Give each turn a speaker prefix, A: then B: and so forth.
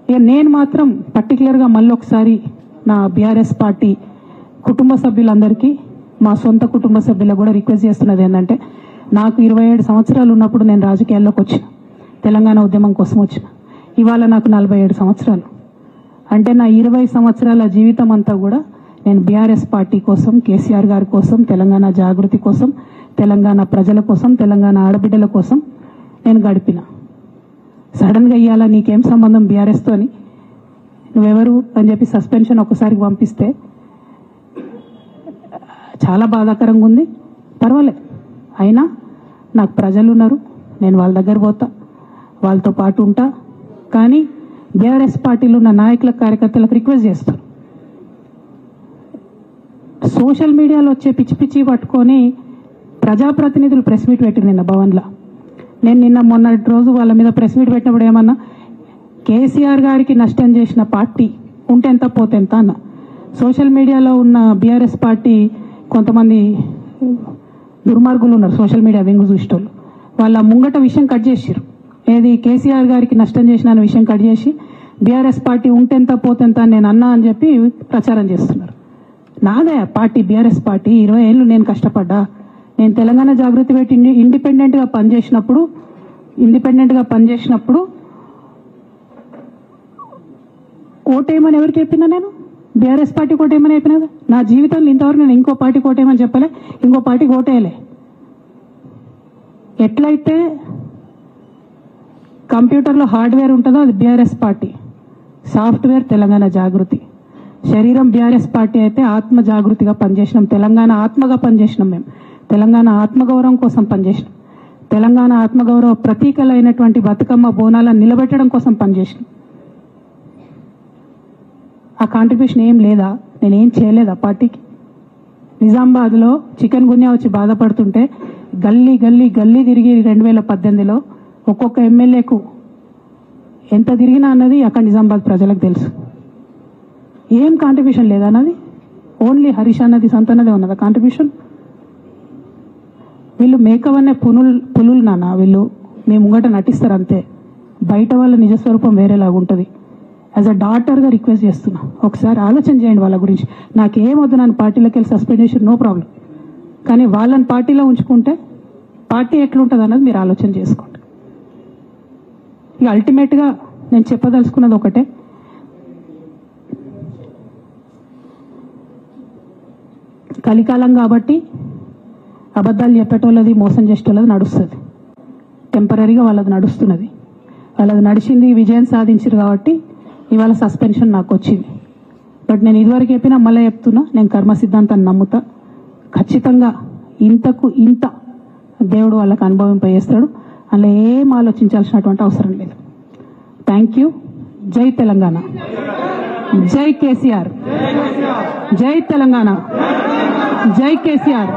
A: ఇక నేను మాత్రం పర్టికులర్గా మళ్ళీ ఒకసారి నా బీఆర్ఎస్ పార్టీ కుటుంబ సభ్యులందరికీ, మా సొంత కుటుంబ సభ్యులకు కూడా రిక్వెస్ట్ చేస్తున్నది ఏంటంటే, నాకు 27 సంవత్సరాలు ఉన్నప్పుడు నేను రాజకీయాల్లోకి వచ్చిన, తెలంగాణ ఉద్యమం కోసం వచ్చిన. ఇవాళ నాకు 47 సంవత్సరాలు. అంటే నా 20 సంవత్సరాల జీవితం అంతా కూడా నేను బీఆర్ఎస్ పార్టీ కోసం, కేసీఆర్ గారి కోసం, తెలంగాణ జాగృతి కోసం, తెలంగాణ ప్రజల కోసం, తెలంగాణ ఆడబిడ్డల కోసం నేను గడిపిన. సడన్గా ఇవాళ నీకేం సంబంధం బీఆర్ఎస్తో అని, నువ్వెవరు అని చెప్పి సస్పెన్షన్ ఒకసారి పంపిస్తే చాలా బాధాకరంగా ఉంది. పర్వాలేదు, అయినా నాకు ప్రజలు ఉన్నారు, నేను వాళ్ళ దగ్గర పోతా, వాళ్ళతో పాటు ఉంటా. కానీ బీఆర్ఎస్ పార్టీలో ఉన్న నాయకుల కార్యకర్తలకు రిక్వెస్ట్ చేస్తాను, సోషల్ మీడియాలో వచ్చే పిచ్చి పిచ్చి పట్టుకొని ప్రజాప్రతినిధులు ప్రెస్ మీట్ పెట్టింది నిన్న భవన్లో. నేను నిన్న మొన్నటి రోజు వాళ్ళ మీద ప్రెస్ మీట్ పెట్టినప్పుడు ఏమన్నా, కేసీఆర్ గారికి నష్టం చేసిన పార్టీ ఉంటే ఎంత పోతే ఎంత అన్న. సోషల్ మీడియాలో ఉన్న బీఆర్ఎస్ పార్టీ కొంతమంది దుర్మార్గులు ఉన్నారు, సోషల్ మీడియా వెంగు చూసేటోళ్ళు. వాళ్ళ ముంగట విషయం కట్ చేసిరు, ఏది కేసీఆర్ గారికి నష్టం చేసిన అనే విషయం కట్ చేసి బీఆర్ఎస్ పార్టీ ఉంటెంత పోతెంత నేను అన్నా అని చెప్పి ప్రచారం చేస్తున్నారు. నాదే పార్టీ బీఆర్ఎస్ పార్టీ. 20 ఏళ్ళు నేను కష్టపడ్డా. నేను తెలంగాణ జాగృతి పెట్టి ఇండిపెండెంట్గా పనిచేసినప్పుడు ఓటేయమని ఎవరికి చెప్పినా? నేను బీఆర్ఎస్ పార్టీకి ఓటేయమని చెప్పినా? నా జీవితంలో ఇంతవరకు నేను ఇంకో పార్టీకి ఓటేయమని చెప్పలే, ఇంకో పార్టీకి ఓటేయలే. ఎట్లయితే కంప్యూటర్లో హార్డ్వేర్ ఉంటుందో అది బీఆర్ఎస్ పార్టీ, సాఫ్ట్వేర్ తెలంగాణ జాగృతి. శరీరం బీఆర్ఎస్ పార్టీ అయితే ఆత్మ జాగృతిగా పనిచేసినాం, తెలంగాణ ఆత్మగా పనిచేసినాం. మేము తెలంగాణ ఆత్మగౌరవం కోసం పనిచేసినాం, తెలంగాణ ఆత్మగౌరవ ప్రతీకలైనటువంటి బతుకమ్మ బోనాలను నిలబెట్టడం కోసం పనిచేసినాం. ఆ కాంట్రిబ్యూషన్ ఏం లేదా? నేనేం చేయలేదా పార్టీకి? నిజామాబాద్లో చికెన్ గున్యా వచ్చి బాధపడుతుంటే గల్లీ గల్లీ గల్లీ తిరిగి 2018లో ఒక్కొక్క ఎమ్మెల్యేకు ఎంత తిరిగినా అన్నది అక్కడ నిజామాబాద్ ప్రజలకు తెలుసు. ఏం కాంట్రిబ్యూషన్ లేదా అన్నది? ఓన్లీ హరీష్ అన్నది సంతన్నదే ఉన్నదా కాంట్రిబ్యూషన్? వీళ్ళు మేకవన్నే పులులు నాన్న, వీళ్ళు మేము ముంగట నటిస్తారు అంతే, బయట వాళ్ళ నిజస్వరూపం వేరేలాగా ఉంటుంది. యాజ్ అ డాటర్గా రిక్వెస్ట్ చేస్తున్నా, ఒకసారి ఆలోచన చేయండి వాళ్ళ గురించి. నాకేమొద్దు, నన్ను పార్టీలోకి వెళ్ళి సస్పెండ్ చేసి నో ప్రాబ్లం, కానీ వాళ్ళని పార్టీలో ఉంచుకుంటే పార్టీ ఎట్లుంటుంది అన్నది మీరు ఆలోచన చేసుకోండి. ఇక అల్టిమేట్గా నేను చెప్పదలుచుకున్నది ఒకటే, కలికాలం కాబట్టి అబద్ధాలు చెప్పేటోళ్ళది, మోసం చేసేటోళ్ళది నడుస్తుంది. టెంపరీగా వాళ్ళది నడుస్తున్నది, వాళ్ళది నడిచింది, విజయం సాధించారు కాబట్టి ఇవాళ సస్పెన్షన్ నాకు వచ్చింది. బట్ నేను ఇదివరకు చెప్పినా మళ్ళీ చెప్తున్నా, నేను కర్మ సిద్ధాంతాన్ని నమ్ముతా. ఖచ్చితంగా ఇంతకు ఇంత దేవుడు వాళ్ళకు అనుభవింపజేస్తాడు, అలా ఏం ఆలోచించాల్సినటువంటి అవసరం లేదు. Thank you. జై తెలంగాణ, జై కేసీఆర్, జై తెలంగాణ, జై కేసీఆర్.